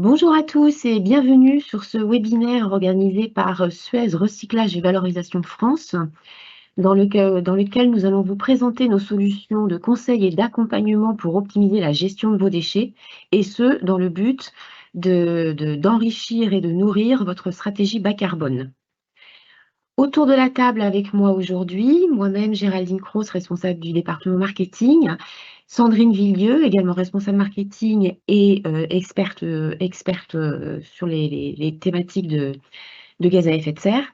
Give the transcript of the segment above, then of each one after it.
Bonjour à tous et bienvenue sur ce webinaire organisé par Suez Recyclage et Valorisation France, dans lequel nous allons vous présenter nos solutions de conseil et d'accompagnement pour optimiser la gestion de vos déchets, et ce, dans le but d'enrichir et de nourrir votre stratégie bas carbone. Autour de la table avec moi aujourd'hui, moi-même Géraldine Cross, responsable du département marketing, Sandrine Villieu, également responsable marketing et experte sur les thématiques de gaz à effet de serre,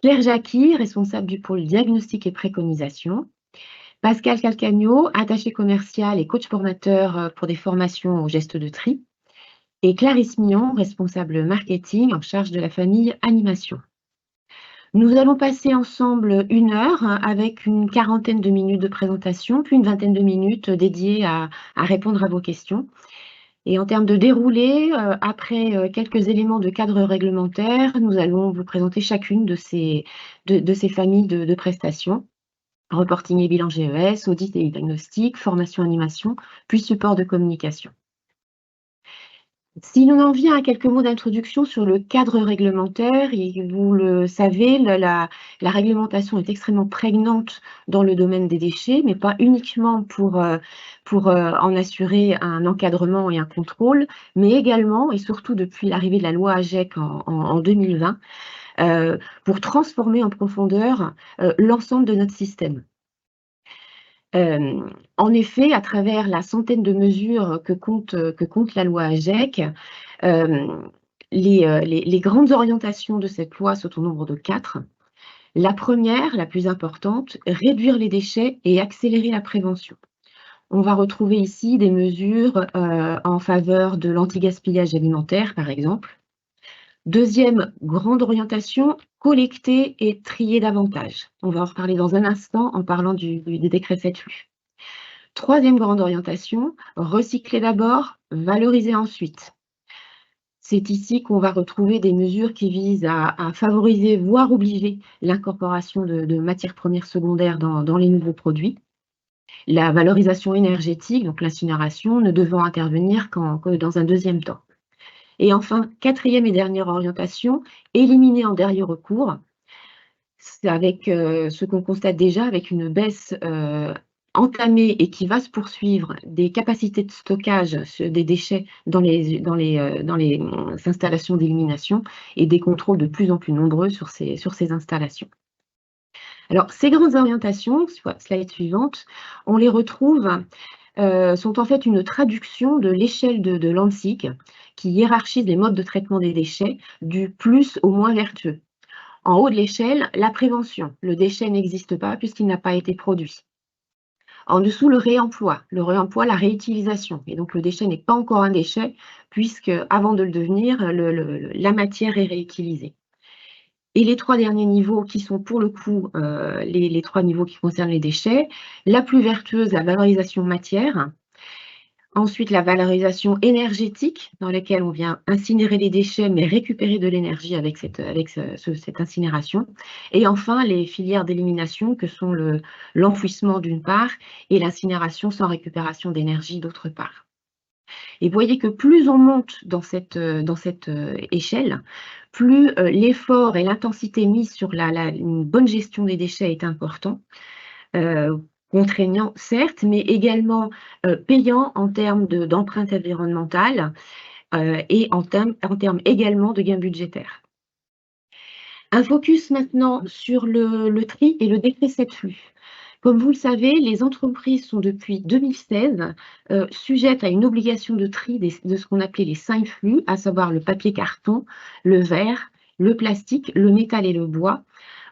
Claire Jacqui, responsable du pôle diagnostic et préconisation, Pascal Calcagno, attaché commercial et coach formateur pour des formations au geste de tri, et Clarisse Millon, responsable marketing en charge de la famille animation. Nous allons passer ensemble 1 heure avec une quarantaine de minutes de présentation, puis une vingtaine de minutes dédiées à répondre à vos questions. Et en termes de déroulé, après quelques éléments de cadre réglementaire, nous allons vous présenter chacune de ces familles de prestations. Reporting et bilan GES, audit et diagnostic, formation animation, puis support de communication. Si l'on en vient à quelques mots d'introduction sur le cadre réglementaire, et vous le savez, la réglementation est extrêmement prégnante dans le domaine des déchets, mais pas uniquement pour en assurer un encadrement et un contrôle, mais également et surtout depuis l'arrivée de la loi AGEC en 2020, pour transformer en profondeur l'ensemble de notre système. En effet, à travers la centaine de mesures que compte la loi AGEC, les grandes orientations de cette loi sont au nombre de 4. La première, la plus importante, réduire les déchets et accélérer la prévention. On va retrouver ici des mesures en faveur de l'anti-gaspillage alimentaire, par exemple. Deuxième grande orientation, collecter et trier davantage. On va en reparler dans un instant en parlant du décret 7-LU. Troisième grande orientation, recycler d'abord, valoriser ensuite. C'est ici qu'on va retrouver des mesures qui visent à favoriser, voire obliger, l'incorporation de matières premières secondaires dans les nouveaux produits. La valorisation énergétique, donc l'incinération, ne devant intervenir que dans un deuxième temps. Et enfin, quatrième et dernière orientation, éliminer en dernier recours. C'est avec ce qu'on constate déjà avec une baisse entamée et qui va se poursuivre des capacités de stockage des déchets dans les installations d'élimination et des contrôles de plus en plus nombreux sur ces installations. Alors, ces grandes orientations, slide suivante, on les retrouve, sont en fait une traduction de l'échelle de l'ANSIC qui hiérarchise les modes de traitement des déchets du plus au moins vertueux. En haut de l'échelle, la prévention. Le déchet n'existe pas puisqu'il n'a pas été produit. En dessous, le réemploi, la réutilisation. Et donc, le déchet n'est pas encore un déchet puisque, avant de le devenir, la matière est réutilisée. Et les 3 derniers niveaux qui sont pour le coup les 3 niveaux qui concernent les déchets. La plus vertueuse, la valorisation matière. Ensuite, la valorisation énergétique, dans laquelle on vient incinérer les déchets, mais récupérer de l'énergie avec cette incinération. Et enfin, les filières d'élimination, que sont l'enfouissement d'une part, et l'incinération sans récupération d'énergie d'autre part. Et vous voyez que plus on monte dans cette échelle, plus l'effort et l'intensité mise sur une bonne gestion des déchets est important. Contraignant, certes, mais également payant en termes d'empreinte environnementale et en termes également de gains budgétaires. Un focus maintenant sur le tri et le décret 7-LU. Comme vous le savez, les entreprises sont depuis 2016 sujettes à une obligation de tri de ce qu'on appelait les 5 flux, à savoir le papier carton, le verre, le plastique, le métal et le bois,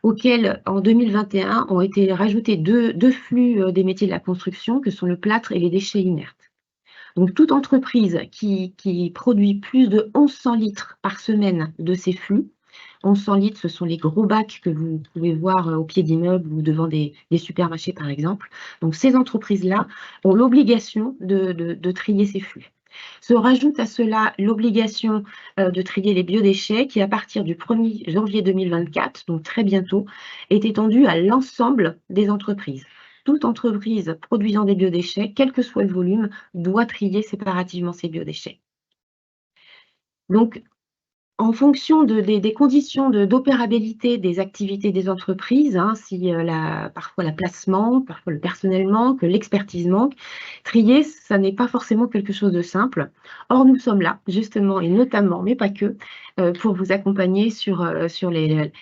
auxquels, en 2021, ont été rajoutés deux flux des métiers de la construction, que sont le plâtre et les déchets inertes. Donc, toute entreprise qui produit plus de 1100 litres par semaine de ces flux, 1100 litres, ce sont les gros bacs que vous pouvez voir au pied d'immeubles ou devant des supermarchés, par exemple. Donc, ces entreprises-là ont l'obligation de trier ces flux. Se rajoute à cela l'obligation de trier les biodéchets qui, à partir du 1er janvier 2024, donc très bientôt, est étendue à l'ensemble des entreprises. Toute entreprise produisant des biodéchets, quel que soit le volume, doit trier séparativement ses biodéchets. Donc, en fonction des conditions d'opérabilité des activités des entreprises, hein, si parfois la place manque, parfois le personnel manque, l'expertise manque, trier, ça n'est pas forcément quelque chose de simple. Or, nous sommes là, justement, et notamment, mais pas que, pour vous accompagner sur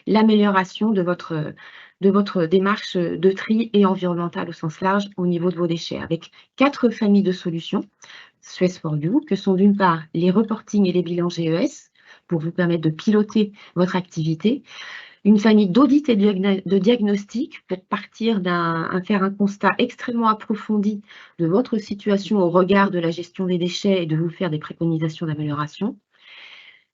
l'amélioration de votre démarche de tri et environnementale au sens large au niveau de vos déchets, avec 4 familles de solutions Suez for You, que sont d'une part les reportings et les bilans GES, pour vous permettre de piloter votre activité, une famille d'audits et de diagnostics pour faire un constat extrêmement approfondi de votre situation au regard de la gestion des déchets et de vous faire des préconisations d'amélioration,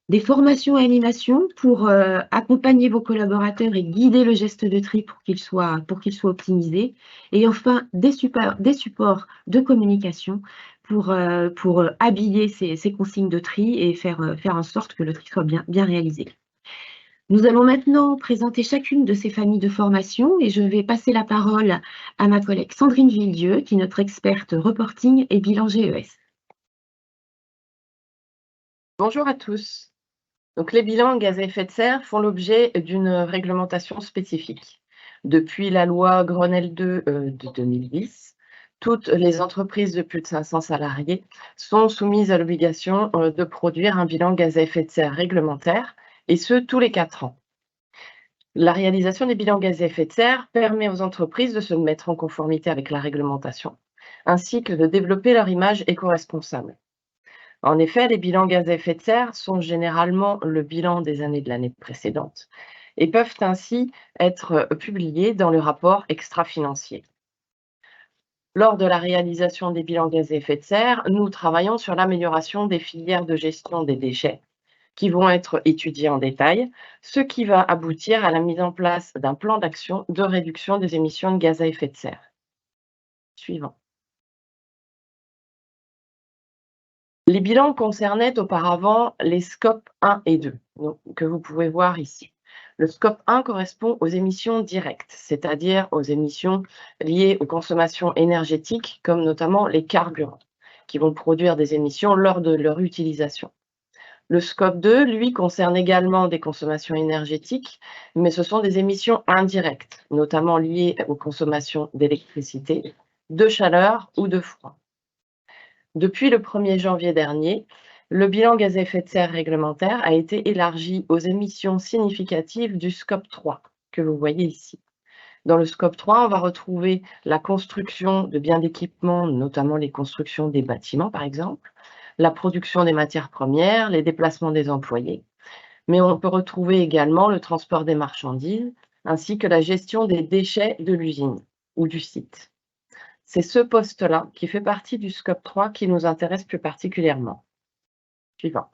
des formations et animations pour accompagner vos collaborateurs et guider le geste de tri pour qu'il soit optimisé, et enfin des supports de communication pour habiller ces consignes de tri et faire en sorte que le tri soit bien réalisé. Nous allons maintenant présenter chacune de ces familles de formation et je vais passer la parole à ma collègue Sandrine Villedieu, qui est notre experte reporting et bilan GES. Bonjour à tous. Donc, les bilans gaz à effet de serre font l'objet d'une réglementation spécifique. Depuis la loi Grenelle 2 de 2010, toutes les entreprises de plus de 500 salariés sont soumises à l'obligation de produire un bilan gaz à effet de serre réglementaire, et ce, tous les 4 ans. La réalisation des bilans gaz à effet de serre permet aux entreprises de se mettre en conformité avec la réglementation, ainsi que de développer leur image éco-responsable. En effet, les bilans gaz à effet de serre sont généralement le bilan des années de l'année précédente et peuvent ainsi être publiés dans le rapport extra-financier. Lors de la réalisation des bilans gaz à effet de serre, nous travaillons sur l'amélioration des filières de gestion des déchets qui vont être étudiées en détail, ce qui va aboutir à la mise en place d'un plan d'action de réduction des émissions de gaz à effet de serre. Suivant. Les bilans concernaient auparavant les scopes 1 et 2, que vous pouvez voir ici. Le scope 1 correspond aux émissions directes, c'est-à-dire aux émissions liées aux consommations énergétiques, comme notamment les carburants, qui vont produire des émissions lors de leur utilisation. Le scope 2, lui, concerne également des consommations énergétiques, mais ce sont des émissions indirectes, notamment liées aux consommations d'électricité, de chaleur ou de froid. Depuis le 1er janvier dernier, le bilan gaz à effet de serre réglementaire a été élargi aux émissions significatives du scope 3, que vous voyez ici. Dans le scope 3, on va retrouver la construction de biens d'équipement, notamment les constructions des bâtiments par exemple, la production des matières premières, les déplacements des employés, mais on peut retrouver également le transport des marchandises, ainsi que la gestion des déchets de l'usine ou du site. C'est ce poste-là qui fait partie du scope 3 qui nous intéresse plus particulièrement. Suivant.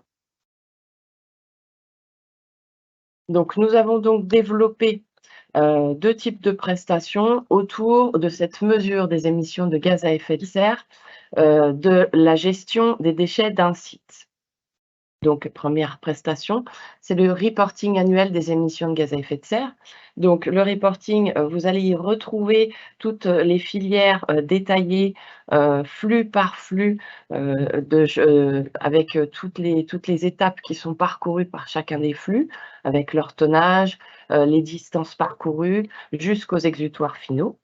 Donc, nous avons donc développé 2 types de prestations autour de cette mesure des émissions de gaz à effet de serre de la gestion des déchets d'un site. Donc, première prestation, c'est le reporting annuel des émissions de gaz à effet de serre. Donc, le reporting, vous allez y retrouver toutes les filières détaillées, flux par flux, avec toutes les étapes qui sont parcourues par chacun des flux, avec leur tonnage, les distances parcourues, jusqu'aux exutoires finaux.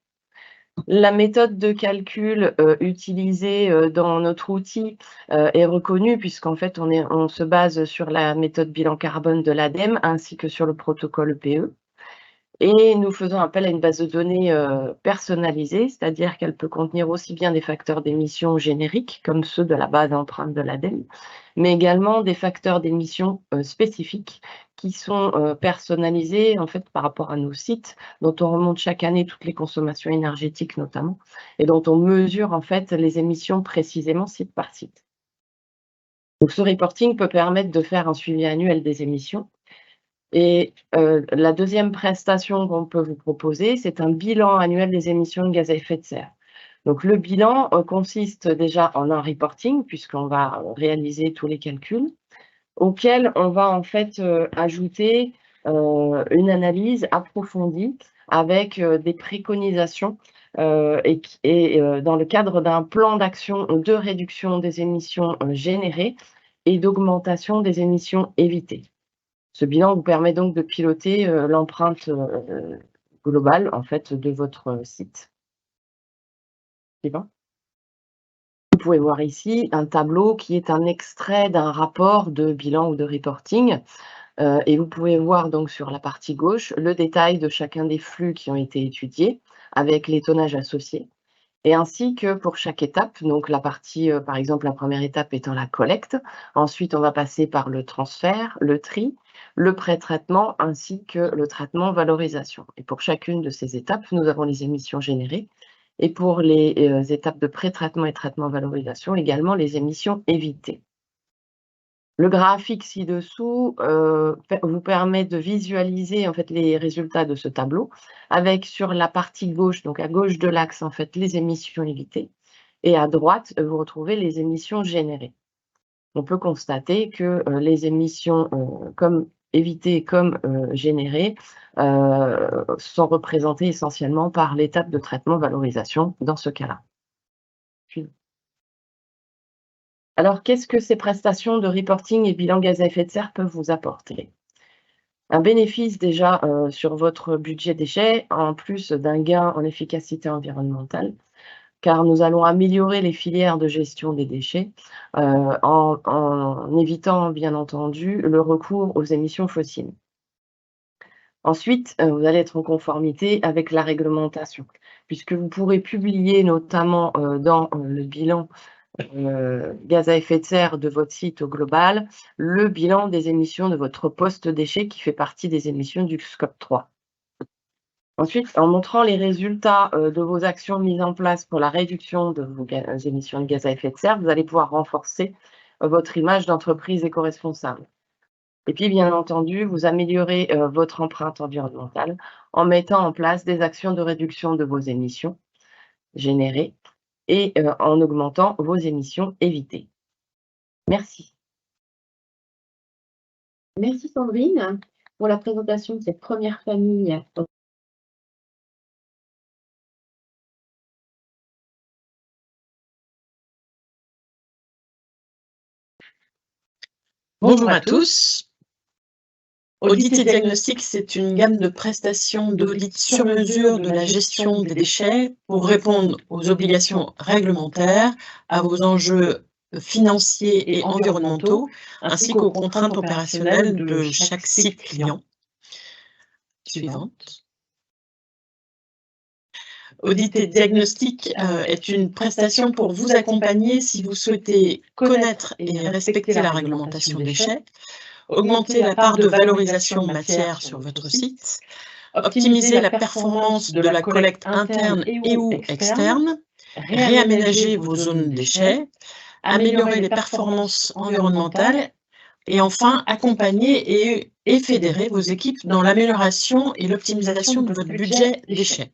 La méthode de calcul utilisée dans notre outil est reconnue puisqu'en fait on se base sur la méthode bilan carbone de l'ADEME ainsi que sur le protocole EPE. Et nous faisons appel à une base de données personnalisée, c'est-à-dire qu'elle peut contenir aussi bien des facteurs d'émission génériques, comme ceux de la base d'empreinte de l'ADEME, mais également des facteurs d'émission spécifiques qui sont personnalisés en fait par rapport à nos sites, dont on remonte chaque année toutes les consommations énergétiques notamment, et dont on mesure en fait les émissions précisément site par site. Donc ce reporting peut permettre de faire un suivi annuel des émissions. Et la deuxième prestation qu'on peut vous proposer, c'est un bilan annuel des émissions de gaz à effet de serre. Donc le bilan consiste déjà en un reporting, puisqu'on va réaliser tous les calculs, auquel on va en fait ajouter une analyse approfondie avec des préconisations dans le cadre d'un plan d'action de réduction des émissions générées et d'augmentation des émissions évitées. Ce bilan vous permet donc de piloter l'empreinte globale en fait, de votre site. Suivant. Vous pouvez voir ici un tableau qui est un extrait d'un rapport de bilan ou de reporting. Et vous pouvez voir donc sur la partie gauche le détail de chacun des flux qui ont été étudiés avec les tonnages associés. Et ainsi que pour chaque étape, donc la partie, par exemple, la première étape étant la collecte. Ensuite, on va passer par le transfert, le tri, le pré-traitement ainsi que le traitement valorisation. Et pour chacune de ces étapes, nous avons les émissions générées. Et pour les étapes de pré-traitement et traitement valorisation, également les émissions évitées. Le graphique ci-dessous vous permet de visualiser en fait, les résultats de ce tableau avec sur la partie gauche, donc à gauche de l'axe, en fait, les émissions évitées et à droite, vous retrouvez les émissions générées. On peut constater que les émissions comme évitées comme générées sont représentées essentiellement par l'étape de traitement-valorisation dans ce cas-là. Alors, qu'est-ce que ces prestations de reporting et bilan gaz à effet de serre peuvent vous apporter? Un bénéfice déjà sur votre budget déchets, en plus d'un gain en efficacité environnementale, car nous allons améliorer les filières de gestion des déchets en évitant, bien entendu, le recours aux émissions fossiles. Ensuite, vous allez être en conformité avec la réglementation, puisque vous pourrez publier notamment dans le bilan gaz à effet de serre de votre site au global, le bilan des émissions de votre post-déchet qui fait partie des émissions du scope 3. Ensuite, en montrant les résultats de vos actions mises en place pour la réduction de vos émissions de gaz à effet de serre, vous allez pouvoir renforcer votre image d'entreprise éco-responsable. Et puis, bien entendu, vous améliorez votre empreinte environnementale en mettant en place des actions de réduction de vos émissions générées et en augmentant vos émissions évitées. Merci. Merci Sandrine pour la présentation de cette première famille. Bonjour à tous. Audit et diagnostic, c'est une gamme de prestations d'audit sur mesure de la gestion des déchets pour répondre aux obligations réglementaires, à vos enjeux financiers et environnementaux, ainsi qu'aux contraintes opérationnelles de chaque site client. Suivante. Audit et diagnostic est une prestation pour vous accompagner si vous souhaitez connaître et respecter la réglementation déchets, augmenter la part de valorisation matière sur votre site, optimiser la performance de la collecte interne et ou externe, réaménager vos zones déchets, améliorer les performances environnementales et enfin accompagner et fédérer vos équipes dans l'amélioration et l'optimisation de votre budget déchets.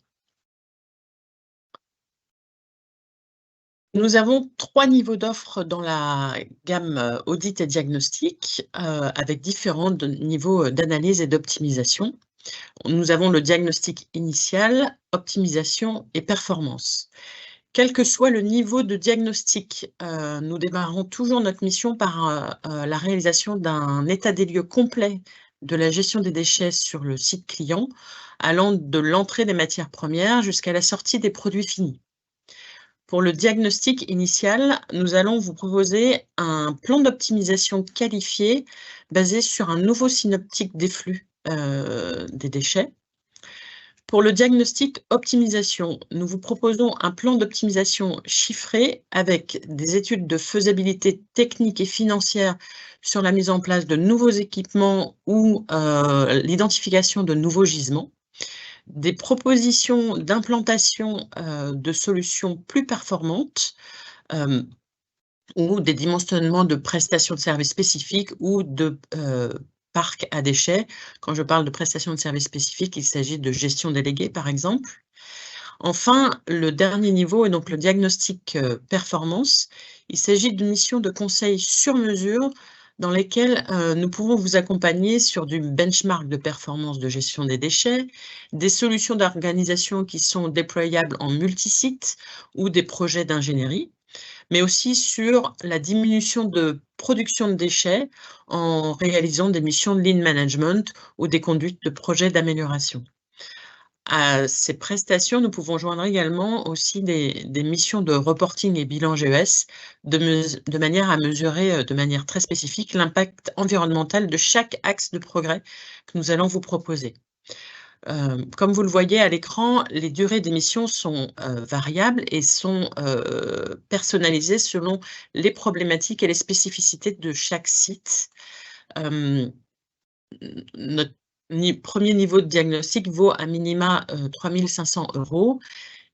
Nous avons 3 niveaux d'offres dans la gamme audit et diagnostic avec différents niveaux d'analyse et d'optimisation. Nous avons le diagnostic initial, optimisation et performance. Quel que soit le niveau de diagnostic, nous démarrons toujours notre mission par la réalisation d'un état des lieux complet de la gestion des déchets sur le site client, allant de l'entrée des matières premières jusqu'à la sortie des produits finis. Pour le diagnostic initial, nous allons vous proposer un plan d'optimisation qualifié basé sur un nouveau synoptique des flux des déchets. Pour le diagnostic optimisation, nous vous proposons un plan d'optimisation chiffré avec des études de faisabilité technique et financière sur la mise en place de nouveaux équipements ou l'identification de nouveaux gisements, des propositions d'implantation de solutions plus performantes ou des dimensionnements de prestations de services spécifiques ou de parcs à déchets. Quand je parle de prestations de services spécifiques, il s'agit de gestion déléguée, par exemple. Enfin, le dernier niveau est donc le diagnostic performance. Il s'agit d'une mission de conseil sur mesure dans lesquels nous pouvons vous accompagner sur du benchmark de performance de gestion des déchets, des solutions d'organisation qui sont déployables en multisites ou des projets d'ingénierie, mais aussi sur la diminution de production de déchets en réalisant des missions de lean management ou des conduites de projets d'amélioration. À ces prestations, nous pouvons joindre également aussi des missions de reporting et bilan GES de manière à mesurer de manière très spécifique l'impact environnemental de chaque axe de progrès que nous allons vous proposer. Comme vous le voyez à l'écran, les durées des missions sont variables et sont personnalisées selon les problématiques et les spécificités de chaque site. Notre premier niveau de diagnostic vaut à minima 3 500 €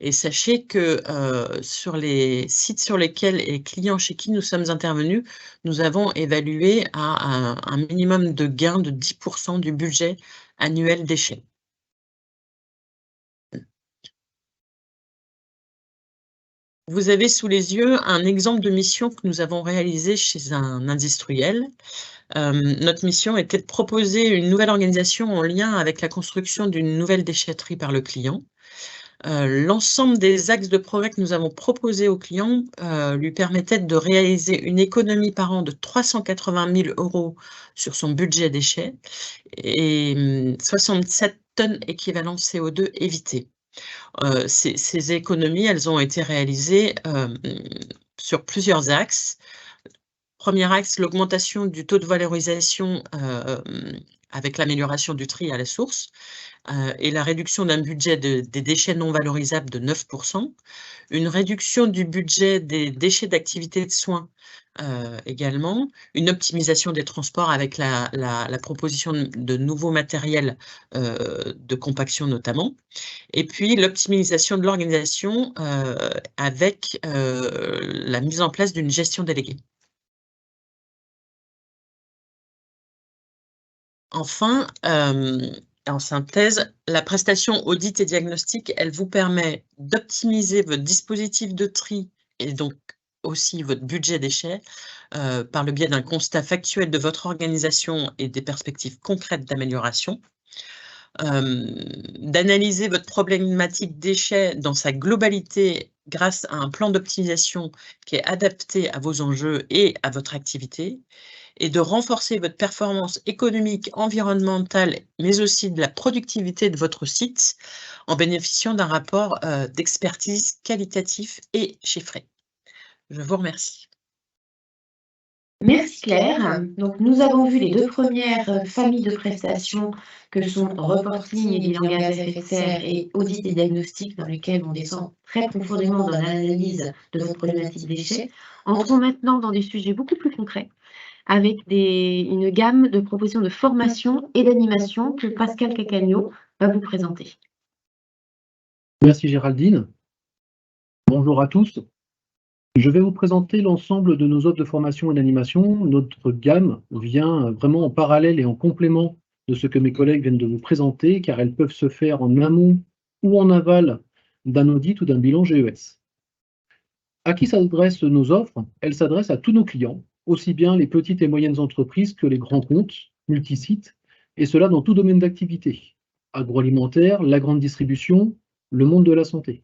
et sachez que sur les sites sur lesquels et clients chez qui nous sommes intervenus, nous avons évalué à un minimum de gain de 10% du budget annuel déchets. Vous avez sous les yeux un exemple de mission que nous avons réalisée chez un industriel. Notre mission était de proposer une nouvelle organisation en lien avec la construction d'une nouvelle déchetterie par le client. L'ensemble des axes de progrès que nous avons proposés au client lui permettait de réaliser une économie par an de 380 000 € sur son budget déchets et 67 tonnes équivalent CO2 évitées. Ces économies, elles ont été réalisées sur plusieurs axes. Premier axe, l'augmentation du taux de valorisation avec l'amélioration du tri à la source et la réduction d'un budget des déchets non valorisables de 9%. Une réduction du budget des déchets d'activité de soins également. Une optimisation des transports avec la proposition de nouveaux matériels de compaction notamment. Et puis l'optimisation de l'organisation avec la mise en place d'une gestion déléguée. Enfin, en synthèse, la prestation audit et diagnostic, elle vous permet d'optimiser votre dispositif de tri et donc aussi votre budget déchets par le biais d'un constat factuel de votre organisation et des perspectives concrètes d'amélioration. D'analyser votre problématique déchets dans sa globalité grâce à un plan d'optimisation qui est adapté à vos enjeux et à votre activité, et de renforcer votre performance économique, environnementale, mais aussi de la productivité de votre site en bénéficiant d'un rapport d'expertise qualitatif et chiffré. Je vous remercie. Merci Claire. Donc, nous avons vu les deux premières familles de prestations que sont reporting et bilan gaz à effet de serre et audit et diagnostic dans lesquels on descend très profondément dans l'analyse de votre problématique déchets. Entrons maintenant dans des sujets beaucoup plus concrets avec une gamme de propositions de formation et d'animation que Pascal Cacagno va vous présenter. Merci Géraldine. Bonjour à tous. Je vais vous présenter l'ensemble de nos offres de formation et d'animation. Notre gamme vient vraiment en parallèle et en complément de ce que mes collègues viennent de vous présenter, car elles peuvent se faire en amont ou en aval d'un audit ou d'un bilan GES. À qui s'adressent nos offres? Elles s'adressent à tous nos clients, aussi bien les petites et moyennes entreprises que les grands comptes, multisites, et cela dans tout domaine d'activité, agroalimentaire, la grande distribution, le monde de la santé.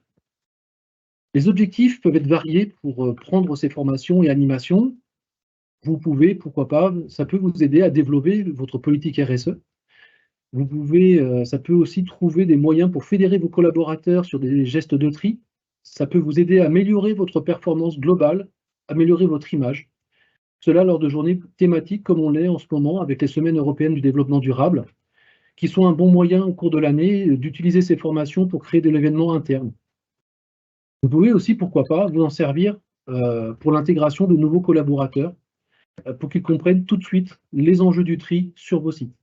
Les objectifs peuvent être variés pour prendre ces formations et animations. Vous pouvez, pourquoi pas, ça peut vous aider à développer votre politique RSE. Vous pouvez, ça peut aussi trouver des moyens pour fédérer vos collaborateurs sur des gestes de tri. Ça peut vous aider à améliorer votre performance globale, améliorer votre image. Cela lors de journées thématiques comme on l'est en ce moment avec les semaines européennes du développement durable, qui sont un bon moyen au cours de l'année d'utiliser ces formations pour créer de l'événement interne. Vous pouvez aussi, pourquoi pas, vous en servir pour l'intégration de nouveaux collaborateurs, pour qu'ils comprennent tout de suite les enjeux du tri sur vos sites.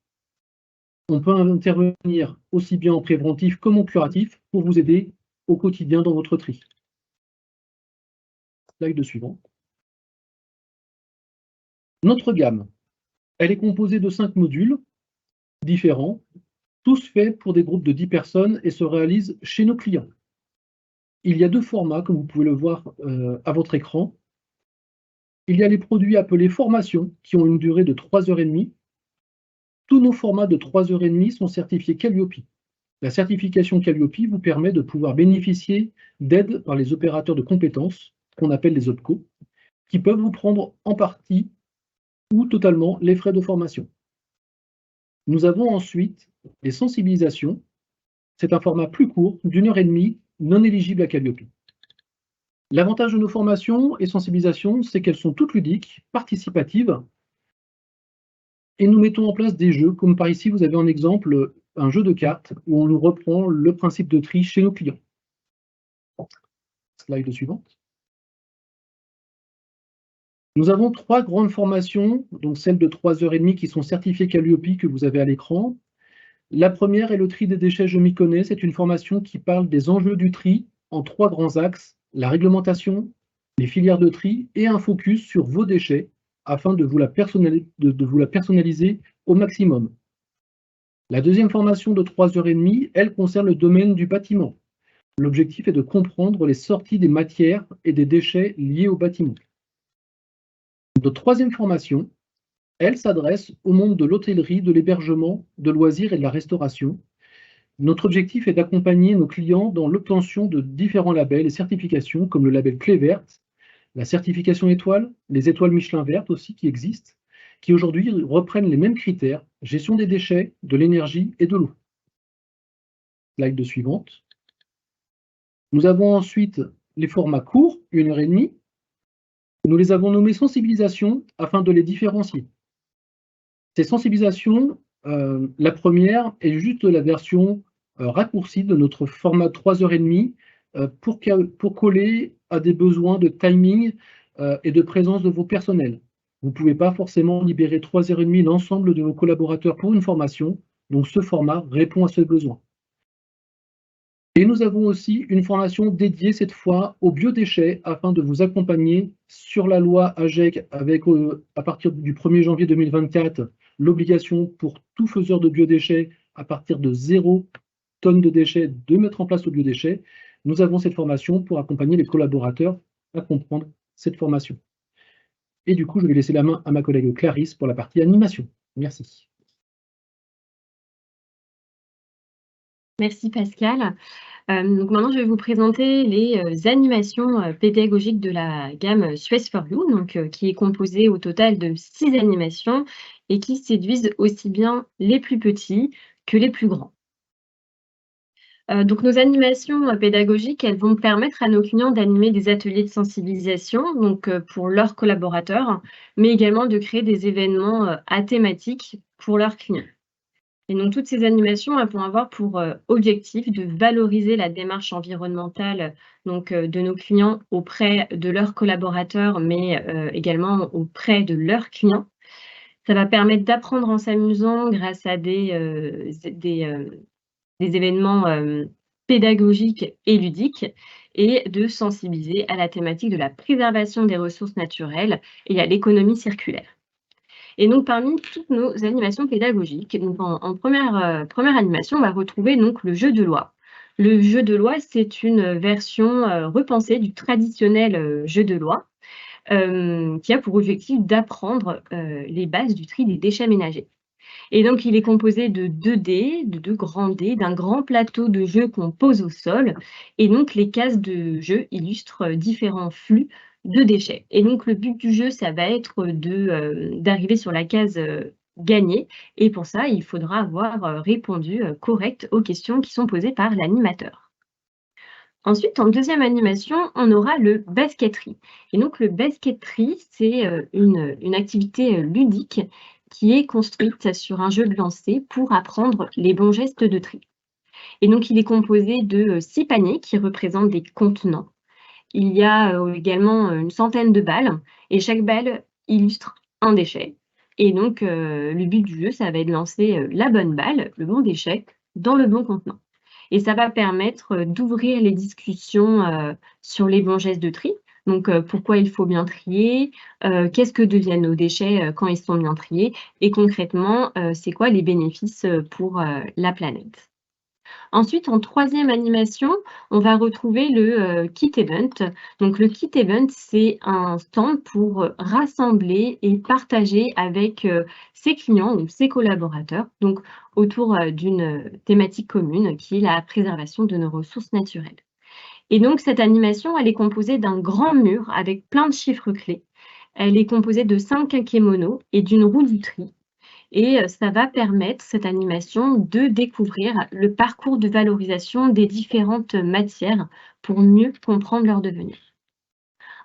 On peut intervenir aussi bien en préventif comme en curatif pour vous aider au quotidien dans votre tri. Slide suivant. Notre gamme, elle est composée de 5 modules différents, tous faits pour des groupes de 10 personnes et se réalisent chez nos clients. Il y a 2 formats, comme vous pouvez le voir à votre écran. Il y a les produits appelés formations, qui ont une durée de 3h30. Tous nos formats de 3h30 sont certifiés Calliope. La certification Calliope vous permet de pouvoir bénéficier d'aide par les opérateurs de compétences qu'on appelle les OPCO, qui peuvent vous prendre en partie ou totalement les frais de formation. Nous avons ensuite les sensibilisations. C'est un format plus court, d'1h30, non éligible à Calliope. L'avantage de nos formations et sensibilisations, c'est qu'elles sont toutes ludiques, participatives, et nous mettons en place des jeux, comme par ici, vous avez en exemple un jeu de cartes où on nous reprend le principe de tri chez nos clients. Slide suivante. Nous avons 3 grandes formations, donc celles de 3h30 qui sont certifiées Calliope que vous avez à l'écran. La première est le tri des déchets, je m'y connais. C'est une formation qui parle des enjeux du tri en 3 grands axes, la réglementation, les filières de tri et un focus sur vos déchets afin de vous la personnaliser au maximum. La deuxième formation de 3h30, elle concerne le domaine du bâtiment. L'objectif est de comprendre les sorties des matières et des déchets liés au bâtiment. Notre troisième formation, elle s'adresse au monde de l'hôtellerie, de l'hébergement, de loisirs et de la restauration. Notre objectif est d'accompagner nos clients dans l'obtention de différents labels et certifications comme le label Clé Verte, la certification étoile, les étoiles Michelin vertes aussi qui existent, qui aujourd'hui reprennent les mêmes critères, gestion des déchets, de l'énergie et de l'eau. Slide suivante. Nous avons ensuite les formats courts, 1h30. Nous les avons nommés sensibilisation afin de les différencier. Ces sensibilisations, la première est juste la version raccourcie de notre format 3h30 pour coller à des besoins de timing et de présence de vos personnels. Vous ne pouvez pas forcément libérer 3h30 l'ensemble de vos collaborateurs pour une formation, donc ce format répond à ce besoin. Et nous avons aussi une formation dédiée cette fois aux biodéchets afin de vous accompagner sur la loi AGEC avec, à partir du 1er janvier 2024, l'obligation pour tout faiseur de biodéchets à partir de 0 tonnes de déchets de mettre en place le biodéchet. Nous avons cette formation pour accompagner les collaborateurs à comprendre cette formation. Et du coup, je vais laisser la main à ma collègue Clarisse pour la partie animation. Merci. Merci Pascal. Donc maintenant, je vais vous présenter les animations pédagogiques de la gamme Suez for You, donc, qui est composée au total de 6 animations et qui séduisent aussi bien les plus petits que les plus grands. Donc nos animations pédagogiques, elles vont permettre à nos clients d'animer des ateliers de sensibilisation donc, pour leurs collaborateurs, mais également de créer des événements à thématique pour leurs clients. Et donc, toutes ces animations elles vont avoir pour objectif de valoriser la démarche environnementale donc, de nos clients auprès de leurs collaborateurs, mais également auprès de leurs clients. Ça va permettre d'apprendre en s'amusant grâce à des événements pédagogiques et ludiques et de sensibiliser à la thématique de la préservation des ressources naturelles et à l'économie circulaire. Et donc, parmi toutes nos animations pédagogiques, donc en première animation, on va retrouver donc le jeu de loi. Le jeu de loi, c'est une version repensée du traditionnel jeu de loi qui a pour objectif d'apprendre les bases du tri des déchets ménagers. Et donc, il est composé de 2 dés, de 2 grands dés, d'un grand plateau de jeu qu'on pose au sol. Et donc, les cases de jeu illustrent différents flux de déchets. Et donc, le but du jeu, ça va être d'arriver sur la case gagnée. Et pour ça, il faudra avoir répondu correct aux questions qui sont posées par l'animateur. Ensuite, en deuxième animation, on aura le basket-tri. Et donc, le basket-tri, c'est une activité ludique qui est construite sur un jeu de lancer pour apprendre les bons gestes de tri. Et donc, il est composé de 6 paniers qui représentent des contenants. Il y a également une centaine de balles et chaque balle illustre un déchet. Et donc, le but du jeu, ça va être de lancer la bonne balle, le bon déchet, dans le bon contenant. Et ça va permettre d'ouvrir les discussions sur les bons gestes de tri. Donc, pourquoi il faut bien trier, qu'est-ce que deviennent nos déchets quand ils sont bien triés et concrètement, c'est quoi les bénéfices pour la planète. Ensuite, en troisième animation, on va retrouver le Kit Event. Donc, le Kit Event, c'est un stand pour rassembler et partager avec ses clients ou ses collaborateurs, donc autour d'une thématique commune qui est la préservation de nos ressources naturelles. Et donc, cette animation, elle est composée d'un grand mur avec plein de chiffres clés. Elle est composée de 5 kakémonos et d'une roue du tri. Et ça va permettre, cette animation, de découvrir le parcours de valorisation des différentes matières pour mieux comprendre leur devenir.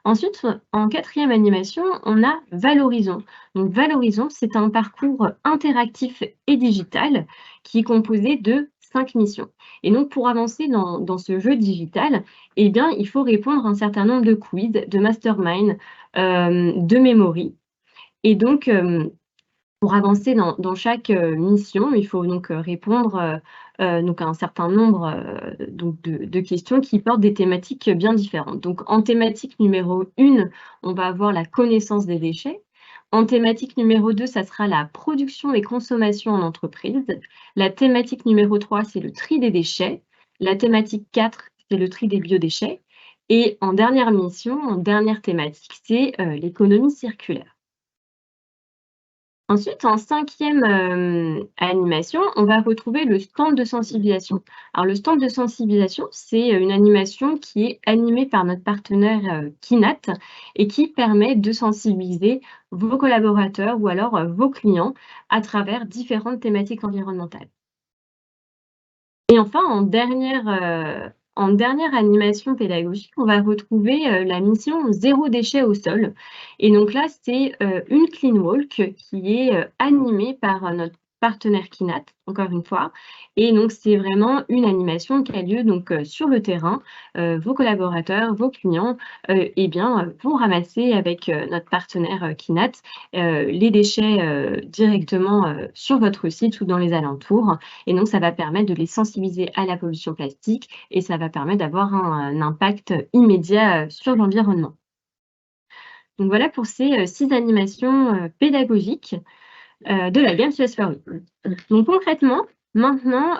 Ensuite, en 4e animation, on a Valorisons. Donc, Valorisons, c'est un parcours interactif et digital qui est composé de 5 missions. Et donc, pour avancer dans ce jeu digital, eh bien, il faut répondre à un certain nombre de quiz, de mastermind, de memory. Et donc, pour avancer dans chaque mission, il faut donc répondre donc à un certain nombre donc de questions qui portent des thématiques bien différentes. Donc, en thématique numéro 1, on va avoir la connaissance des déchets. En thématique numéro 2, ça sera la production et consommation en entreprise. La thématique numéro 3, c'est le tri des déchets. La thématique 4, c'est le tri des biodéchets. Et en dernière mission, en dernière thématique, c'est l'économie circulaire. Ensuite, en 5e animation, on va retrouver le stand de sensibilisation. Alors, le stand de sensibilisation, c'est une animation qui est animée par notre partenaire Kinat et qui permet de sensibiliser vos collaborateurs ou alors vos clients à travers différentes thématiques environnementales. Et enfin, en dernière animation pédagogique, on va retrouver la mission Zéro déchet au sol. Et donc là, c'est une clean walk qui est animée par notre partenaire Kinat, encore une fois. Et donc, c'est vraiment une animation qui a lieu donc, sur le terrain. Vos collaborateurs, vos clients, eh bien, vont ramasser avec notre partenaire Kinat les déchets directement sur votre site ou dans les alentours. Et donc, ça va permettre de les sensibiliser à la pollution plastique et ça va permettre d'avoir un impact immédiat sur l'environnement. Donc, voilà pour ces 6 animations pédagogiques de la gamme CS4U. Donc, concrètement, maintenant,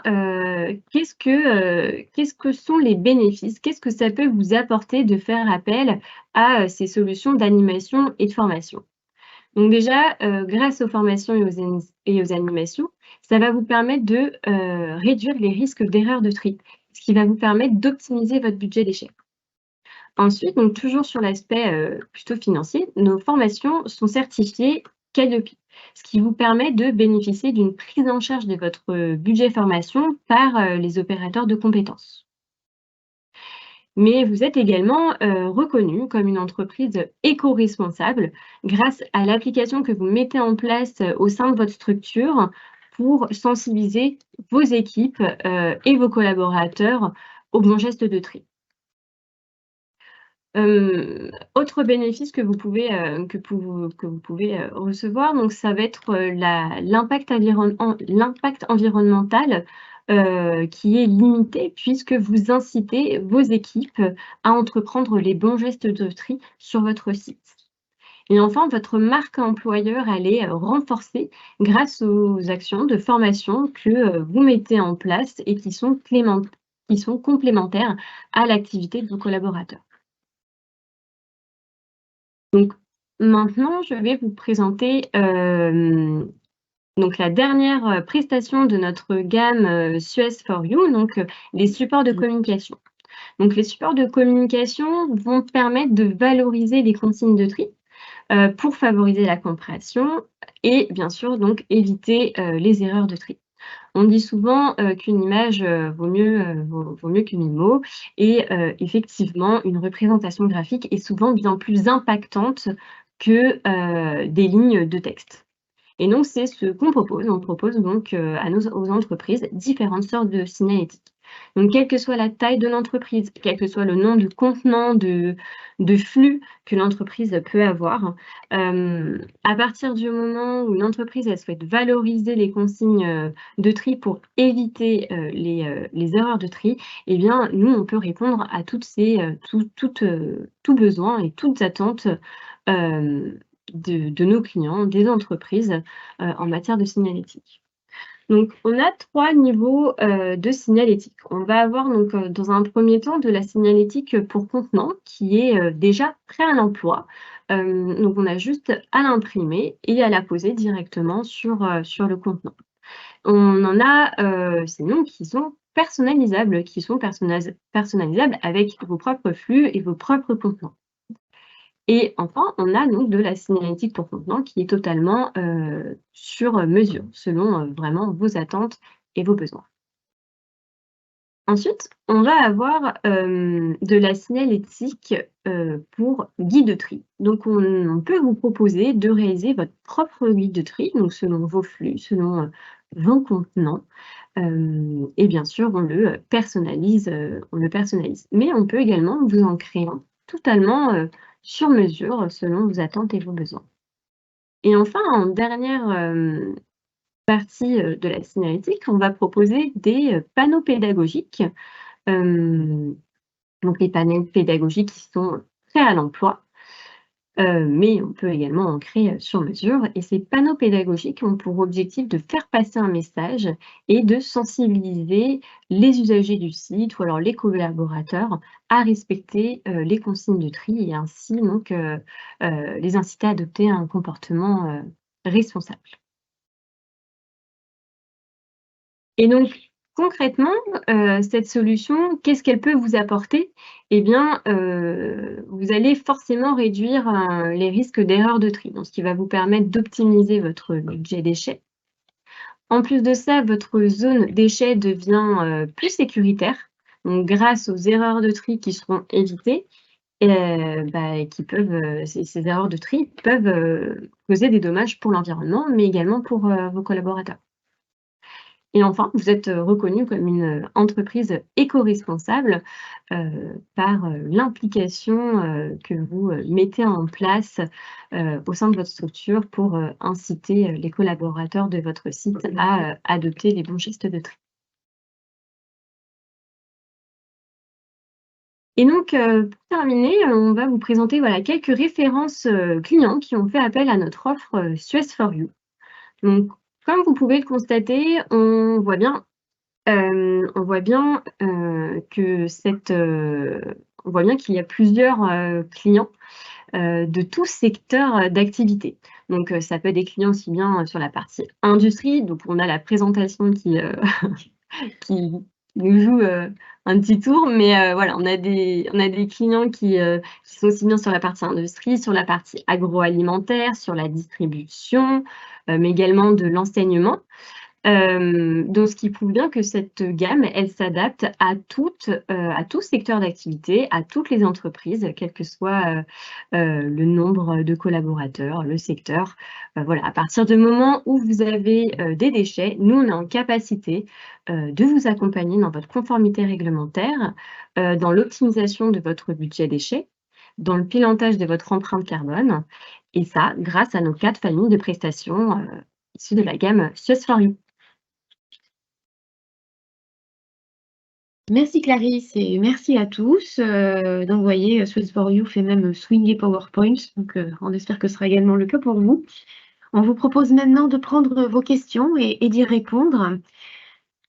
qu'est-ce que sont les bénéfices? Qu'est-ce que ça peut vous apporter de faire appel à ces solutions d'animation et de formation? Donc déjà, grâce aux formations et aux animations, ça va vous permettre de réduire les risques d'erreurs de tri, ce qui va vous permettre d'optimiser votre budget déchets. Ensuite, donc toujours sur l'aspect plutôt financier, nos formations sont certifiées Calliope, ce qui vous permet de bénéficier d'une prise en charge de votre budget formation par les opérateurs de compétences. Mais vous êtes également reconnu comme une entreprise éco-responsable grâce à l'application que vous mettez en place au sein de votre structure pour sensibiliser vos équipes et vos collaborateurs aux bons gestes de tri. Autre bénéfice que vous pouvez recevoir, donc ça va être l'impact environnemental qui est limité puisque vous incitez vos équipes à entreprendre les bons gestes de tri sur votre site. Et enfin, votre marque employeur, elle est renforcée grâce aux actions de formation que vous mettez en place et qui sont complémentaires à l'activité de vos collaborateurs. Donc, maintenant, je vais vous présenter donc la dernière prestation de notre gamme CS4U, donc les supports de communication. Donc, les supports de communication vont permettre de valoriser les consignes de tri pour favoriser la compréhension et bien sûr donc éviter les erreurs de tri. On dit souvent qu'une image vaut mieux que 1000 mots et effectivement, une représentation graphique est souvent bien plus impactante que des lignes de texte. Et donc, c'est ce qu'on propose. On propose donc aux entreprises différentes sortes de signalétiques. Donc, quelle que soit la taille de l'entreprise, quel que soit le nombre de contenants, de flux que l'entreprise peut avoir, à partir du moment où une entreprise elle souhaite valoriser les consignes de tri pour éviter les erreurs de tri, eh bien, nous, on peut répondre à toutes tout besoin et toutes attentes de nos clients, des entreprises en matière de signalétique. Donc, on a 3 niveaux de signalétique. On va avoir donc dans un premier temps de la signalétique pour contenant qui est déjà prêt à l'emploi. Donc, on a juste à l'imprimer et à la poser directement sur le contenant. On en a sinon qui sont personnalisables qui sont personnalisables avec vos propres flux et vos propres contenants. Et enfin, on a donc de la signalétique pour contenant qui est totalement sur mesure, selon vraiment vos attentes et vos besoins. Ensuite, on va avoir de la signalétique pour guide de tri. Donc, on peut vous proposer de réaliser votre propre guide de tri, donc selon vos flux, selon vos contenants. Et bien sûr, on le personnalise. Mais on peut également vous en créer un totalement sur mesure, selon vos attentes et vos besoins. Et enfin, en dernière partie de la signalétique, on va proposer des panneaux pédagogiques. Donc les panneaux pédagogiques qui sont prêts à l'emploi, mais on peut également en créer sur mesure. Et ces panneaux pédagogiques ont pour objectif de faire passer un message et de sensibiliser les usagers du site ou alors les collaborateurs à respecter les consignes de tri et ainsi donc les inciter à adopter un comportement responsable. Et donc, concrètement, cette solution, qu'est-ce qu'elle peut vous apporter? Eh bien, vous allez forcément réduire les risques d'erreur de tri, donc ce qui va vous permettre d'optimiser votre budget déchets. En plus de ça, votre zone déchets devient plus sécuritaire, donc grâce aux erreurs de tri qui seront évitées, ces erreurs de tri peuvent causer des dommages pour l'environnement, mais également pour vos collaborateurs. Et enfin, vous êtes reconnu comme une entreprise éco-responsable par l'implication que vous mettez en place au sein de votre structure pour inciter les collaborateurs de votre site à adopter les bons gestes de tri. Et donc, pour terminer, on va vous présenter quelques références clients qui ont fait appel à notre offre Suez for You. Donc, comme vous pouvez le constater, on voit bien qu'il y a plusieurs clients de tout secteur d'activité. Donc, ça peut être des clients aussi bien sur la partie industrie, donc on a la présentation qui nous joue un petit tour, mais voilà, on a des clients qui sont aussi bien sur la partie industrie, sur la partie agroalimentaire, sur la distribution, mais également de l'enseignement. Donc ce qui prouve bien que cette gamme, elle s'adapte à tout secteur d'activité, à toutes les entreprises, quel que soit le nombre de collaborateurs, le secteur. Voilà, à partir du moment où vous avez des déchets, nous, on est en capacité de vous accompagner dans votre conformité réglementaire, dans l'optimisation de votre budget déchets, dans le pilotage de votre empreinte carbone, et ça, grâce à nos 4 familles de prestations issues de la gamme Suez for You. Merci Clarisse et merci à tous. Donc vous voyez, Suez for You fait même swinguer PowerPoint, donc on espère que ce sera également le cas pour vous. On vous propose maintenant de prendre vos questions et d'y répondre.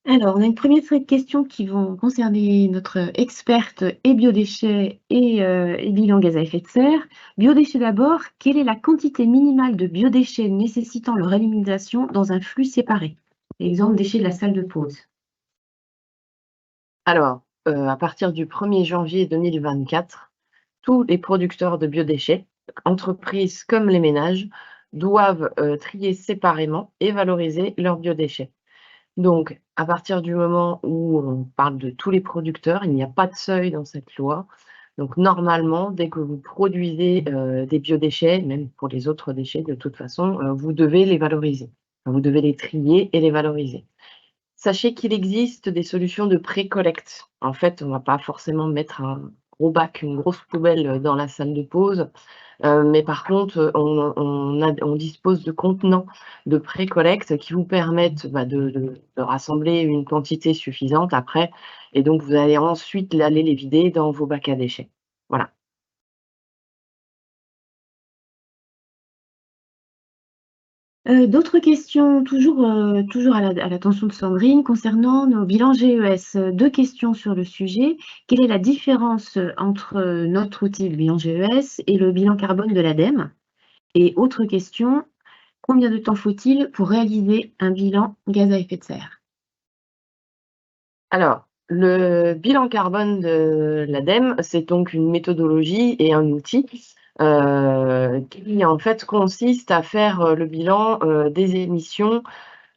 Alors, on a une première série de questions qui vont concerner notre experte et biodéchets et bilan gaz à effet de serre. Biodéchets d'abord, quelle est la quantité minimale de biodéchets nécessitant leur élimination dans un flux séparé? Exemple, déchets de la salle de pause. Alors, à partir du 1er janvier 2024, tous les producteurs de biodéchets, entreprises comme les ménages, doivent trier séparément et valoriser leurs biodéchets. Donc, à partir du moment où on parle de tous les producteurs, il n'y a pas de seuil dans cette loi. Donc, normalement, dès que vous produisez des biodéchets, même pour les autres déchets, de toute façon, vous devez les valoriser. Enfin, vous devez les trier et les valoriser. Sachez qu'il existe des solutions de pré-collecte. En fait, on ne va pas forcément mettre un gros bac, une grosse poubelle dans la salle de pause, mais par contre, on dispose de contenants de pré-collecte qui vous permettent de rassembler une quantité suffisante après, et donc vous allez ensuite aller les vider dans vos bacs à déchets. Voilà. D'autres questions, toujours à l'attention de Sandrine, concernant nos bilans GES. 2 questions sur le sujet. Quelle est la différence entre notre outil, le bilan GES, et le bilan carbone de l'ADEME? Et autre question, combien de temps faut-il pour réaliser un bilan gaz à effet de serre? Alors, Le bilan carbone de l'ADEME, c'est donc une méthodologie et un outil qui en fait consiste à faire le bilan des émissions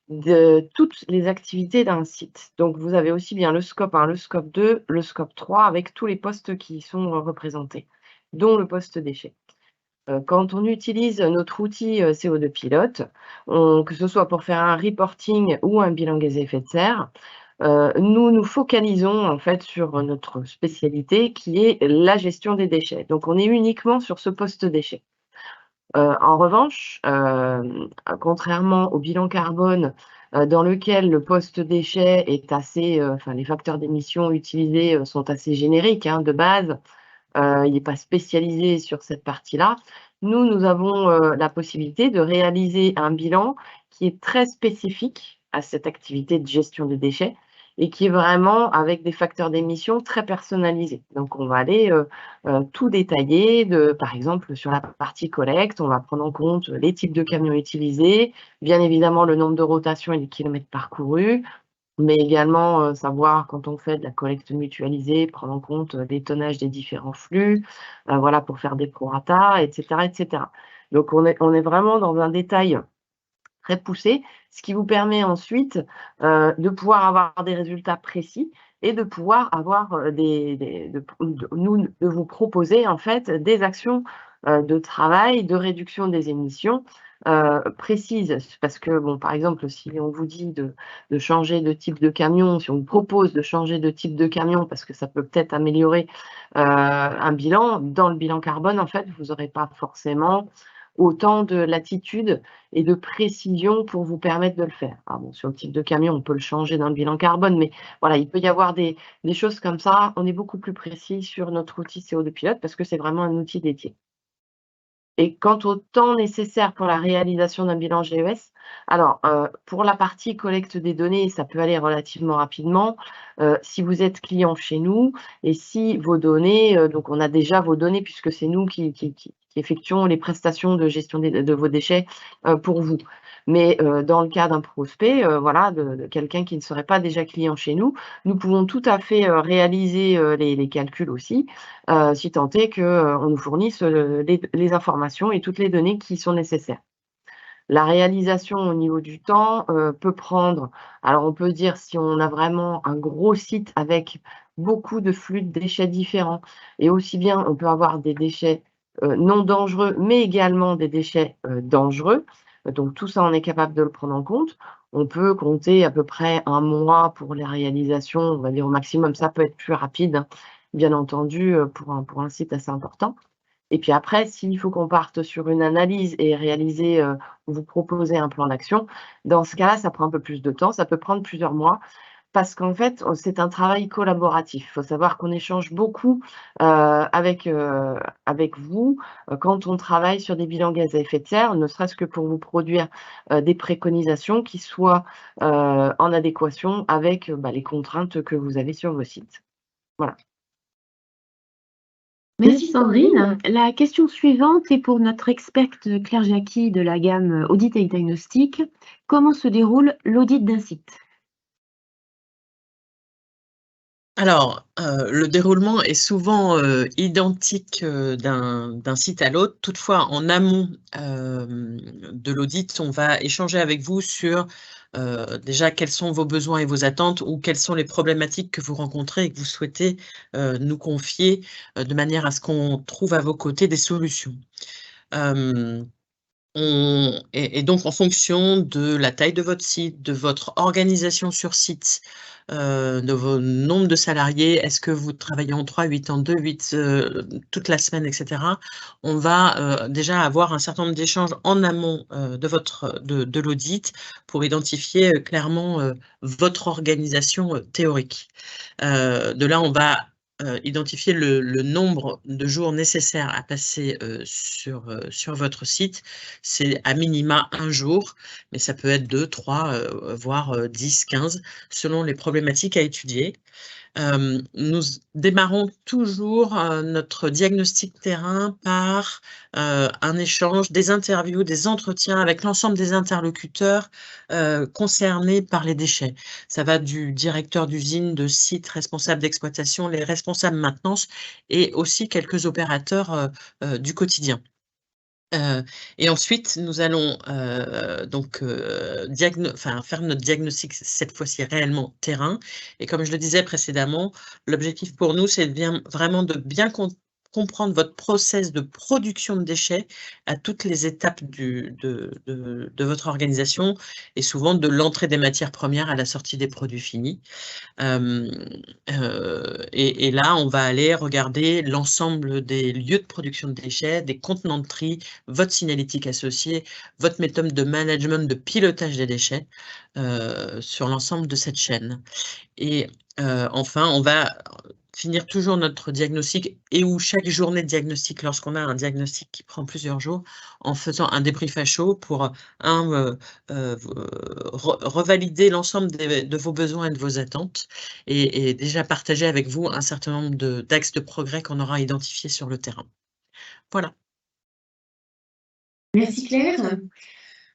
de toutes les activités d'un site. Donc vous avez aussi bien le scope 1, le scope 2, le scope 3 avec tous les postes qui y sont représentés, dont le poste déchet. Quand on utilise notre outil CO2 pilote, que ce soit pour faire un reporting ou un bilan gaz à effet de serre, nous nous focalisons en fait sur notre spécialité qui est la gestion des déchets. Donc on est uniquement sur ce poste déchets. En revanche, contrairement au bilan carbone dans lequel le poste déchets est assez, enfin les facteurs d'émission utilisés sont assez génériques de base, il n'est pas spécialisé sur cette partie-là. Nous avons la possibilité de réaliser un bilan qui est très spécifique à cette activité de gestion des déchets et qui est vraiment avec des facteurs d'émission très personnalisés. Donc, on va aller tout détailler, par exemple, sur la partie collecte, on va prendre en compte les types de camions utilisés, bien évidemment le nombre de rotations et les kilomètres parcourus, mais également savoir quand on fait de la collecte mutualisée, prendre en compte les tonnages des différents flux, voilà, pour faire des prorata, etc., etc. Donc on est vraiment dans un détail très poussé, ce qui vous permet ensuite de pouvoir avoir des résultats précis et de pouvoir avoir de vous proposer en fait des actions de travail, de réduction des émissions précises. Parce que, bon, par exemple, si on vous dit de changer de type de camion, si on vous propose de changer de type de camion, parce que ça peut peut-être améliorer un bilan, dans le bilan carbone, en fait, vous n'aurez pas forcément autant de latitude et de précision pour vous permettre de le faire. Alors bon, sur le type de camion, on peut le changer dans le bilan carbone, mais voilà, il peut y avoir des choses comme ça. On est beaucoup plus précis sur notre outil CO2 pilote parce que c'est vraiment un outil dédié. Et quant au temps nécessaire pour la réalisation d'un bilan GES, alors pour la partie collecte des données, ça peut aller relativement rapidement si vous êtes client chez nous et si vos données, donc on a déjà vos données puisque c'est nous qui effectuons les prestations de gestion de vos déchets pour vous. Mais dans le cas d'un prospect, voilà, de quelqu'un qui ne serait pas déjà client chez nous, nous pouvons tout à fait réaliser les calculs aussi, si tant est qu'on nous fournisse les informations et toutes les données qui sont nécessaires. La réalisation au niveau du temps peut prendre, alors on peut dire si on a vraiment un gros site avec beaucoup de flux de déchets différents, et aussi bien on peut avoir des déchets non dangereux, mais également des déchets dangereux. Donc tout ça, on est capable de le prendre en compte. On peut compter à peu près 1 mois pour les réalisations, on va dire au maximum. Ça peut être plus rapide, bien entendu, pour un site assez important. Et puis après, s'il faut qu'on parte sur une analyse et réaliser, vous proposer un plan d'action, dans ce cas-là, ça prend un peu plus de temps, ça peut prendre plusieurs mois. Parce qu'en fait, c'est un travail collaboratif. Il faut savoir qu'on échange beaucoup avec vous quand on travaille sur des bilans gaz à effet de serre, ne serait-ce que pour vous produire des préconisations qui soient en adéquation avec les contraintes que vous avez sur vos sites. Voilà. Merci Sandrine. La question suivante est pour notre experte Claire Jacqui de la gamme Audit et Diagnostic. Comment se déroule l'audit d'un site ? Alors, le déroulement est souvent identique d'un site à l'autre. Toutefois, en amont de l'audit, on va échanger avec vous sur déjà quels sont vos besoins et vos attentes ou quelles sont les problématiques que vous rencontrez et que vous souhaitez nous confier de manière à ce qu'on trouve à vos côtés des solutions. Et donc, en fonction de la taille de votre site, de votre organisation sur site, de vos nombres de salariés, est-ce que vous travaillez en 3, 8, en 2, 8, toute la semaine, etc. On va déjà avoir un certain nombre d'échanges en amont de l'audit pour identifier clairement votre organisation théorique. De là, on va identifier le nombre de jours nécessaires à passer sur votre site. C'est à minima 1 jour, mais ça peut être 2, 3, voire 10, 15, selon les problématiques à étudier. Nous démarrons toujours notre diagnostic terrain par un échange, des interviews, des entretiens avec l'ensemble des interlocuteurs concernés par les déchets. Ça va du directeur d'usine, de site, responsable d'exploitation, les responsables maintenance et aussi quelques opérateurs du quotidien. Et ensuite, nous allons faire notre diagnostic, cette fois-ci réellement terrain. Et comme je le disais précédemment, l'objectif pour nous, c'est vraiment de bien comprendre votre process de production de déchets à toutes les étapes de votre organisation et souvent de l'entrée des matières premières à la sortie des produits finis. Et là, on va aller regarder l'ensemble des lieux de production de déchets, des contenants de tri, votre signalétique associée, votre méthode de management, de pilotage des déchets sur l'ensemble de cette chaîne. Et enfin, on va finir toujours notre diagnostic et où chaque journée de diagnostic, lorsqu'on a un diagnostic qui prend plusieurs jours, en faisant un débrief à chaud pour revalider l'ensemble de vos besoins et de vos attentes et déjà partager avec vous un certain nombre d'axes de progrès qu'on aura identifiés sur le terrain. Voilà. Merci Claire.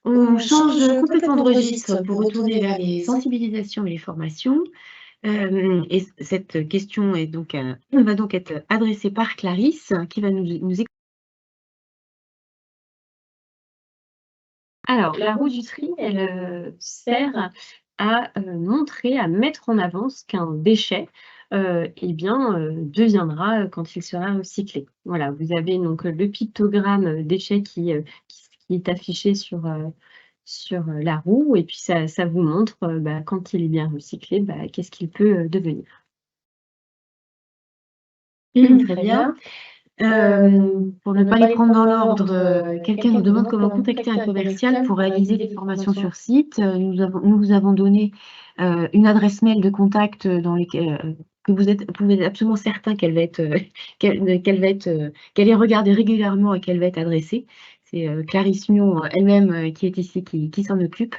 On change complètement de registre pour retourner vers les sensibilisations et les formations. Et cette question est donc, va donc être adressée par Clarisse, qui va nous expliquer. Alors, la roue du tri, elle sert à montrer, à mettre en avant ce qu'un déchet deviendra quand il sera recyclé. Voilà, vous avez donc le pictogramme déchet qui est affiché sur la roue, et puis ça vous montre quand il est bien recyclé, qu'est-ce qu'il peut devenir. Très bien. Pour ne pas les prendre dans l'ordre, quelqu'un nous demande comment contacter un commercial pour réaliser des formations sur site. Nous vous avons donné une adresse mail de contact que vous êtes absolument certain qu'elle est regardée régulièrement et qu'elle va être adressée. C'est Clarisse Mion elle-même qui est ici, qui s'en occupe.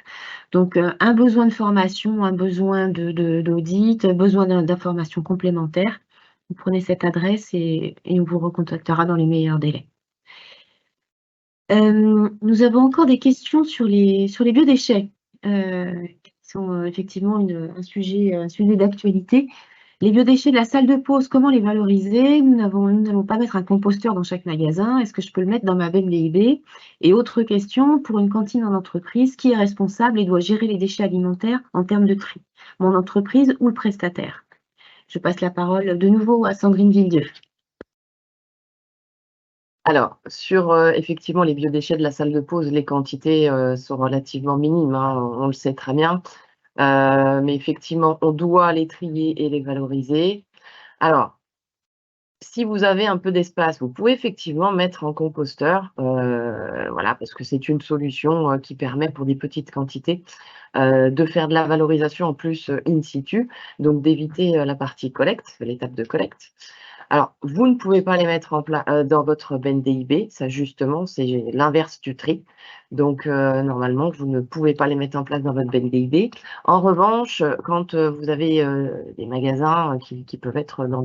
Donc, un besoin de formation, un besoin d'audit, besoin d'informations complémentaires. Vous prenez cette adresse et on vous recontactera dans les meilleurs délais. Nous avons encore des questions sur les biodéchets, qui sont effectivement un sujet d'actualité. Les biodéchets de la salle de pause, comment les valoriser? Nous n'allons pas mettre un composteur dans chaque magasin. Est-ce que je peux le mettre dans ma BNDIB? Et autre question, pour une cantine en entreprise, qui est responsable et doit gérer les déchets alimentaires en termes de tri? Mon entreprise ou le prestataire? Je passe la parole de nouveau à Sandrine Villedieu. Alors, sur effectivement les biodéchets de la salle de pause, les quantités sont relativement minimes, hein, on le sait très bien. Mais effectivement, on doit les trier et les valoriser. Alors, si vous avez un peu d'espace, vous pouvez effectivement mettre en composteur, voilà, parce que c'est une solution qui permet pour des petites quantités de faire de la valorisation en plus in situ, donc d'éviter la partie collecte, l'étape de collecte. Alors, vous ne pouvez pas les mettre en place dans votre BNDIB, ça justement, c'est l'inverse du tri. Donc, normalement, vous ne pouvez pas les mettre en place dans votre BNDIB. En revanche, quand vous avez des magasins qui peuvent être dans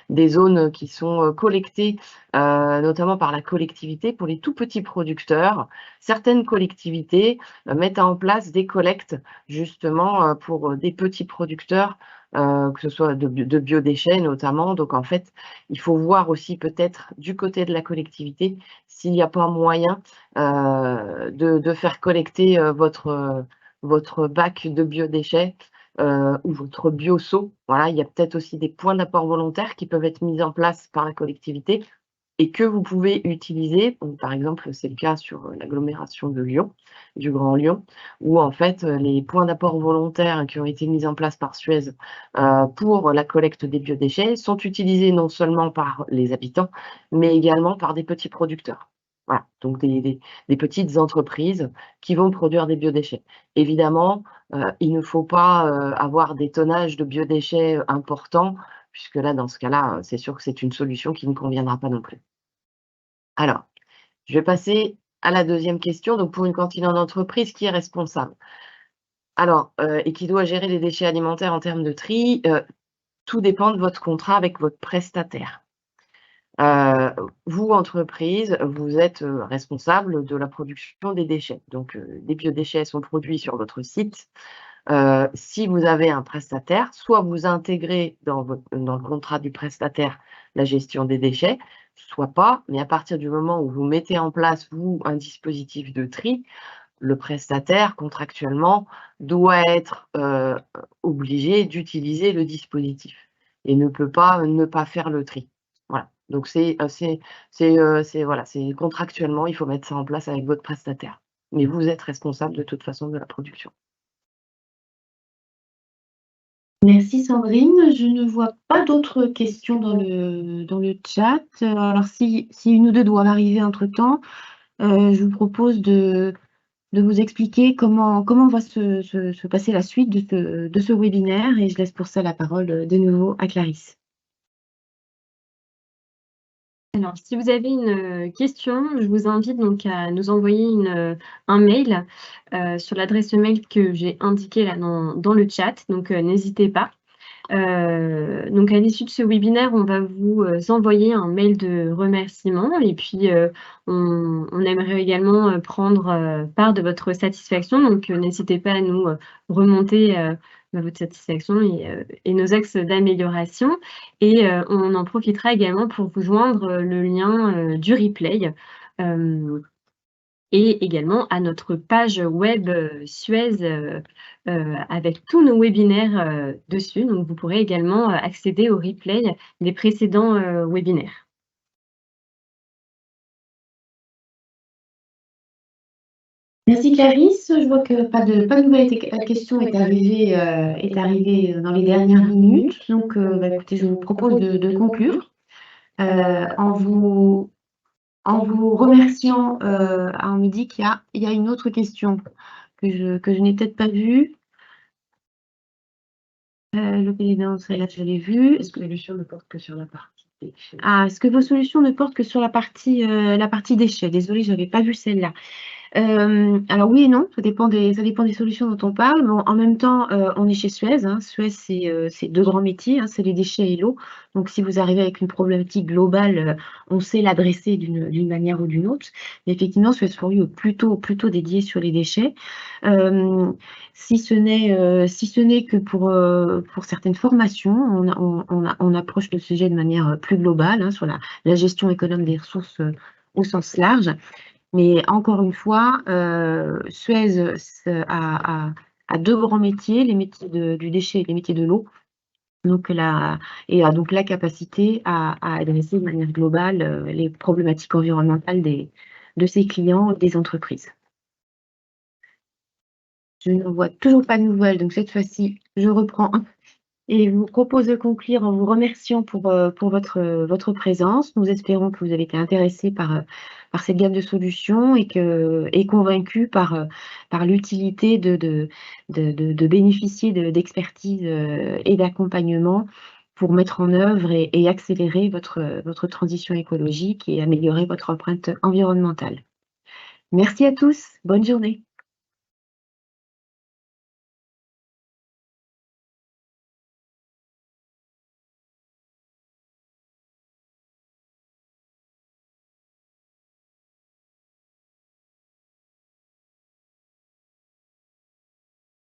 des zones qui sont collectées, notamment par la collectivité, pour les tout petits producteurs, certaines collectivités mettent en place des collectes justement pour des petits producteurs, que ce soit de biodéchets notamment. Donc en fait, il faut voir aussi peut-être du côté de la collectivité s'il n'y a pas moyen de faire collecter votre bac de biodéchets ou votre bioseau. Voilà, il y a peut-être aussi des points d'apport volontaires qui peuvent être mis en place par la collectivité et que vous pouvez utiliser. Par exemple, c'est le cas sur l'agglomération de Lyon, du Grand Lyon, où en fait les points d'apport volontaires qui ont été mis en place par Suez pour la collecte des biodéchets sont utilisés non seulement par les habitants, mais également par des petits producteurs. Voilà, donc des petites entreprises qui vont produire des biodéchets. Évidemment, il ne faut pas avoir des tonnages de biodéchets importants, puisque là, dans ce cas-là, c'est sûr que c'est une solution qui ne conviendra pas non plus. Alors, je vais passer à la deuxième question. Donc, pour une cantine en entreprise, qui est responsable? Alors, et qui doit gérer les déchets alimentaires en termes de tri, tout dépend de votre contrat avec votre prestataire. Vous, entreprise, vous êtes responsable de la production des déchets. Donc, les biodéchets sont produits sur votre site. Si vous avez un prestataire, soit vous intégrez dans le contrat du prestataire la gestion des déchets, soit pas, mais à partir du moment où vous mettez en place, vous, un dispositif de tri, le prestataire, contractuellement, doit être obligé d'utiliser le dispositif et ne peut pas ne pas faire le tri. Voilà. Donc, voilà, c'est contractuellement, il faut mettre ça en place avec votre prestataire. Mais vous êtes responsable de toute façon de la production. Merci Sandrine. Je ne vois pas d'autres questions dans le chat. Alors, si une ou deux doivent arriver entre-temps, je vous propose de vous expliquer comment va se passer la suite de ce webinaire et je laisse pour ça la parole de nouveau à Clarisse. Alors, si vous avez une question, je vous invite donc à nous envoyer un mail sur l'adresse mail que j'ai indiquée là dans le chat, donc n'hésitez pas. Donc à l'issue de ce webinaire, on va vous envoyer un mail de remerciement et puis on aimerait également prendre part de votre satisfaction. Donc n'hésitez pas à nous remonter votre satisfaction et nos axes d'amélioration. Et on en profitera également pour vous joindre le lien du replay. Et également à notre page web Suez avec tous nos webinaires dessus. Donc, vous pourrez également accéder au replay des précédents webinaires. Merci Clarisse. Je vois que pas de nouvelle question est arrivée dans les dernières minutes. Donc, écoutez, je vous propose de conclure en vous remerciant. On me dit qu'il y a une autre question que je n'ai peut-être pas vue. Le président, là, je l'ai vu. Est-ce que les solutions ne portent que sur la partie déchets? Est-ce que vos solutions ne portent que sur la partie déchets? Désolée, je n'avais pas vu celle-là. Alors oui et non, ça dépend des solutions dont on parle. Mais en même temps, on est chez Suez. Suez, c'est deux grands métiers, c'est les déchets et l'eau. Donc si vous arrivez avec une problématique globale, on sait l'adresser d'une manière ou d'une autre. Mais effectivement, Suez for You est plutôt dédié sur les déchets. Si ce n'est que pour certaines formations, on approche le sujet de manière plus globale, sur la gestion économe des ressources au sens large. Mais encore une fois, Suez a deux grands métiers, les métiers du déchet et les métiers de l'eau. Donc et a donc la capacité à adresser de manière globale les problématiques environnementales de ses clients, des entreprises. Je ne vois toujours pas de nouvelles, donc cette fois-ci, je reprends et je vous propose de conclure en vous remerciant pour votre présence. Nous espérons que vous avez été intéressés par cette gamme de solutions et convaincus par l'utilité de bénéficier d'expertise et d'accompagnement pour mettre en œuvre et accélérer votre transition écologique et améliorer votre empreinte environnementale. Merci à tous, bonne journée.